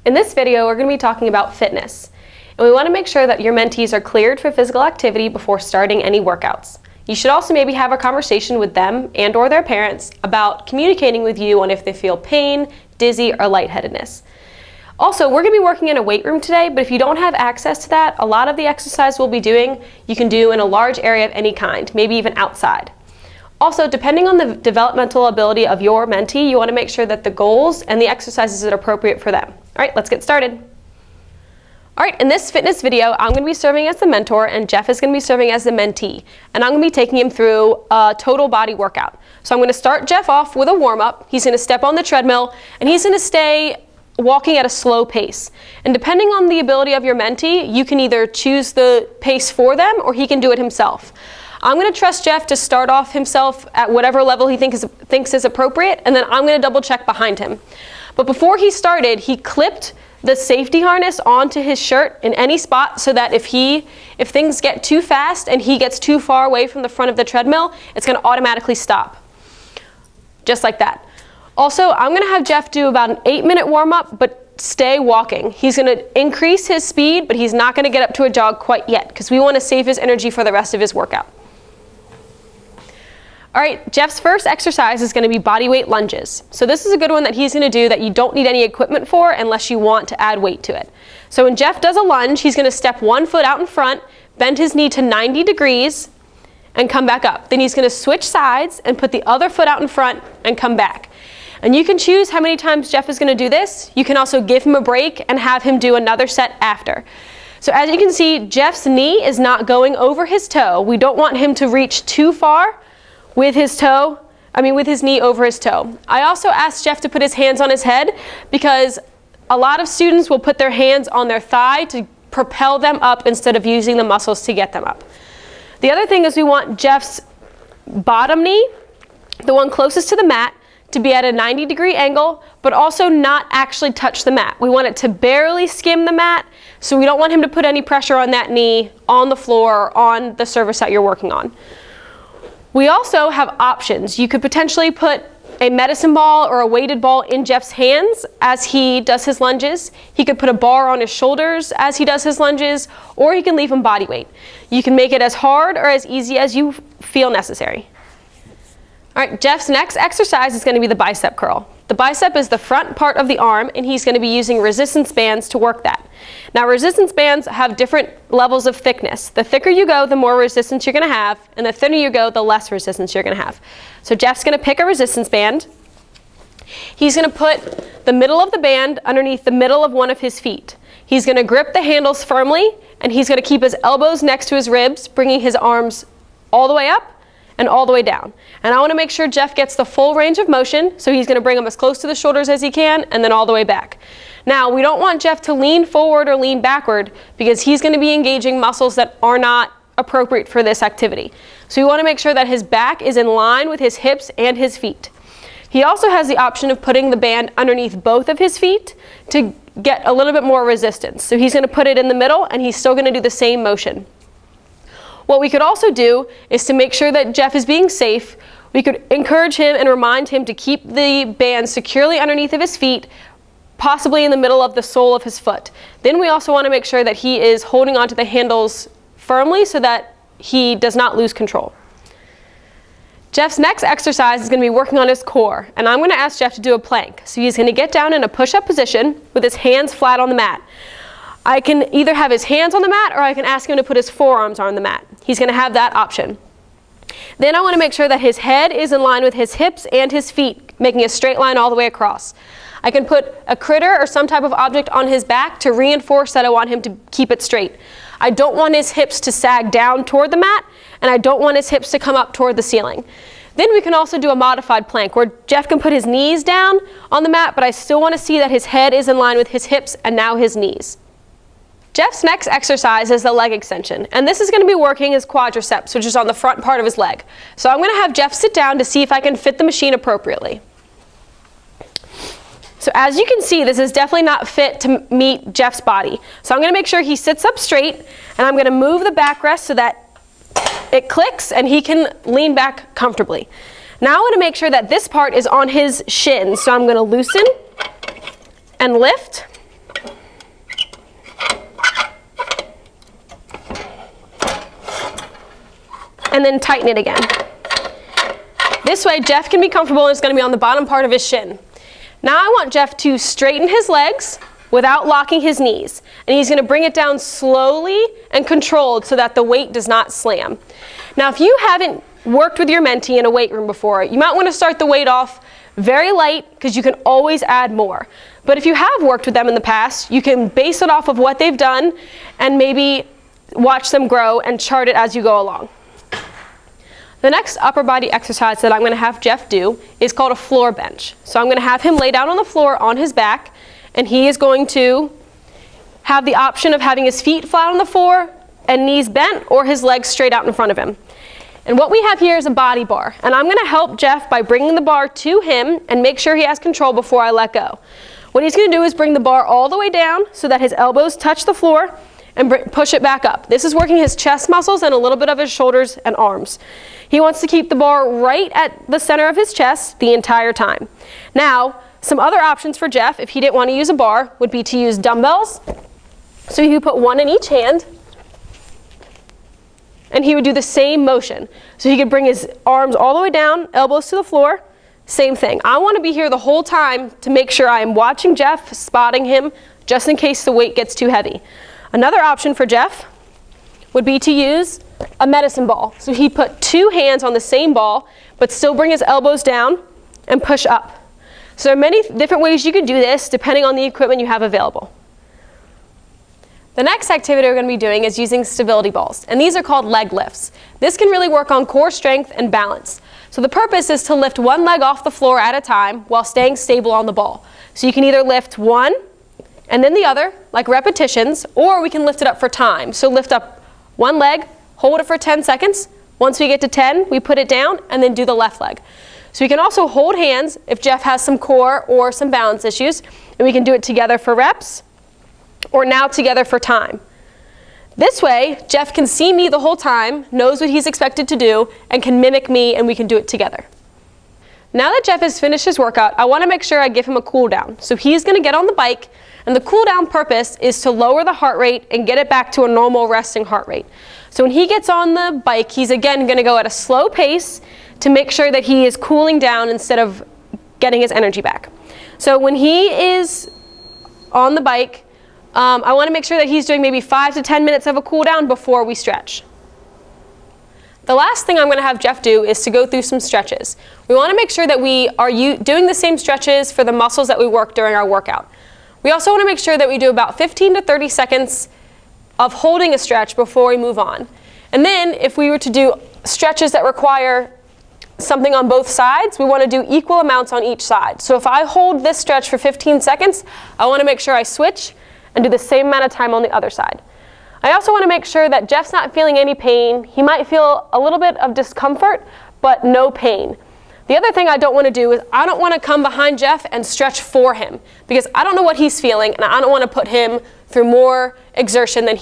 In this video, we're going to be talking about fitness, and we want to make sure that your mentees are cleared for physical activity before starting any workouts. You should also maybe have a conversation with them and or their parents about communicating with you on if they feel pain, dizzy, or lightheadedness. Also, we're going to be working in a weight room today, but if you don't have access to that, a lot of the exercise we'll be doing, you can do in a large area of any kind, maybe even outside. Also, depending on the developmental ability of your mentee, you want to make sure that the goals and the exercises are appropriate for them. All right, let's get started. All right, in this fitness video, I'm going to be serving as the mentor and Jeff is going to be serving as the mentee. And I'm going to be taking him through a total body workout. So I'm going to start Jeff off with a warm-up. He's going to step on the treadmill and he's going to stay walking at a slow pace. And depending on the ability of your mentee, you can either choose the pace for them or he can do it himself. I'm going to trust Jeff to start off himself at whatever level he thinks is appropriate, and then I'm going to double check behind him. But before he started, he clipped the safety harness onto his shirt in any spot so that if things get too fast and he gets too far away from the front of the treadmill, it's going to automatically stop. Just like that. Also, I'm going to have Jeff do about an 8-minute warm-up, but stay walking. He's going to increase his speed, but he's not going to get up to a jog quite yet because we want to save his energy for the rest of his workout. All right, Jeff's first exercise is going to be body weight lunges. So this is a good one that he's going to do that you don't need any equipment for unless you want to add weight to it. So when Jeff does a lunge, he's going to step one foot out in front, bend his knee to 90 degrees, and come back up. Then he's going to switch sides and put the other foot out in front and come back. And you can choose how many times Jeff is going to do this. You can also give him a break and have him do another set after. So as you can see, Jeff's knee is not going over his toe. We don't want him to reach too far with his knee over his toe. I also asked Jeff to put his hands on his head because a lot of students will put their hands on their thigh to propel them up instead of using the muscles to get them up. The other thing is we want Jeff's bottom knee, the one closest to the mat, to be at a 90-degree angle, but also not actually touch the mat. We want it to barely skim the mat, so we don't want him to put any pressure on that knee, on the floor, or on the surface that you're working on. We also have options. You could potentially put a medicine ball or a weighted ball in Jeff's hands as he does his lunges. He could put a bar on his shoulders as he does his lunges, or he can leave him body weight. You can make it as hard or as easy as you feel necessary. All right, Jeff's next exercise is going to be the bicep curl. The bicep is the front part of the arm, and he's going to be using resistance bands to work that. Now, resistance bands have different levels of thickness. The thicker you go, the more resistance you're going to have, and the thinner you go, the less resistance you're going to have. So Jeff's going to pick a resistance band. He's going to put the middle of the band underneath the middle of one of his feet. He's going to grip the handles firmly, and he's going to keep his elbows next to his ribs, bringing his arms all the way up and all the way down. And I want to make sure Jeff gets the full range of motion, so he's going to bring them as close to the shoulders as he can and then all the way back. Now, we don't want Jeff to lean forward or lean backward because he's going to be engaging muscles that are not appropriate for this activity. So we want to make sure that his back is in line with his hips and his feet. He also has the option of putting the band underneath both of his feet to get a little bit more resistance. So he's going to put it in the middle and he's still going to do the same motion. What we could also do is to make sure that Jeff is being safe, we could encourage him and remind him to keep the band securely underneath of his feet, possibly in the middle of the sole of his foot. Then we also want to make sure that he is holding onto the handles firmly so that he does not lose control. Jeff's next exercise is going to be working on his core, and I'm going to ask Jeff to do a plank. So he's going to get down in a push-up position with his hands flat on the mat. I can either have his hands on the mat or I can ask him to put his forearms on the mat. He's going to have that option. Then I want to make sure that his head is in line with his hips and his feet, making a straight line all the way across. I can put a critter or some type of object on his back to reinforce that I want him to keep it straight. I don't want his hips to sag down toward the mat, and I don't want his hips to come up toward the ceiling. Then we can also do a modified plank where Jeff can put his knees down on the mat, but I still want to see that his head is in line with his hips and now his knees. Jeff's next exercise is the leg extension, and this is going to be working his quadriceps, which is on the front part of his leg. So I'm going to have Jeff sit down to see if I can fit the machine appropriately. So as you can see, this is definitely not fit to meet Jeff's body. So I'm going to make sure he sits up straight, and I'm going to move the backrest so that it clicks and he can lean back comfortably. Now I want to make sure that this part is on his shins, so I'm going to loosen and lift and then tighten it again. This way, Jeff can be comfortable, and it's going to be on the bottom part of his shin. Now I want Jeff to straighten his legs without locking his knees. And he's going to bring it down slowly and controlled so that the weight does not slam. Now, if you haven't worked with your mentee in a weight room before, you might want to start the weight off very light because you can always add more. But if you have worked with them in the past, you can base it off of what they've done and maybe watch them grow and chart it as you go along. The next upper body exercise that I'm going to have Jeff do is called a floor bench. So I'm going to have him lay down on the floor on his back, and he is going to have the option of having his feet flat on the floor and knees bent, or his legs straight out in front of him. And what we have here is a body bar, and I'm going to help Jeff by bringing the bar to him and make sure he has control before I let go. What he's going to do is bring the bar all the way down so that his elbows touch the floor and push it back up. This is working his chest muscles and a little bit of his shoulders and arms. He wants to keep the bar right at the center of his chest the entire time. Now, some other options for Jeff, if he didn't want to use a bar, would be to use dumbbells. So he would put one in each hand, and he would do the same motion. So he could bring his arms all the way down, elbows to the floor, same thing. I want to be here the whole time to make sure I am watching Jeff, spotting him, just in case the weight gets too heavy. Another option for Jeff would be to use a medicine ball. So he'd put two hands on the same ball, but still bring his elbows down and push up. So there are many different ways you can do this depending on the equipment you have available. The next activity we're going to be doing is using stability balls, and these are called leg lifts. This can really work on core strength and balance. So the purpose is to lift one leg off the floor at a time while staying stable on the ball. So you can either lift one and then the other, like repetitions, or we can lift it up for time. So lift up one leg, hold it for 10 seconds. Once we get to 10, we put it down and then do the left leg. So we can also hold hands if Jeff has some core or some balance issues, and we can do it together for reps or now together for time. This way, Jeff can see me the whole time, knows what he's expected to do, and can mimic me, and we can do it together. Now that Jeff has finished his workout, I want to make sure I give him a cool down. So he's going to get on the bike, and the cool down purpose is to lower the heart rate and get it back to a normal resting heart rate. So when he gets on the bike, he's again going to go at a slow pace to make sure that he is cooling down instead of getting his energy back. So when he is on the bike, I want to make sure that he's doing maybe 5 to 10 minutes of a cool down before we stretch. The last thing I'm going to have Jeff do is to go through some stretches. We want to make sure that we are doing the same stretches for the muscles that we work during our workout. We also want to make sure that we do about 15 to 30 seconds of holding a stretch before we move on. And then if we were to do stretches that require something on both sides, we want to do equal amounts on each side. So if I hold this stretch for 15 seconds, I want to make sure I switch and do the same amount of time on the other side. I also want to make sure that Jeff's not feeling any pain. He might feel a little bit of discomfort, but no pain. The other thing I don't want to do is I don't want to come behind Jeff and stretch for him because I don't know what he's feeling, and I don't want to put him through more exertion than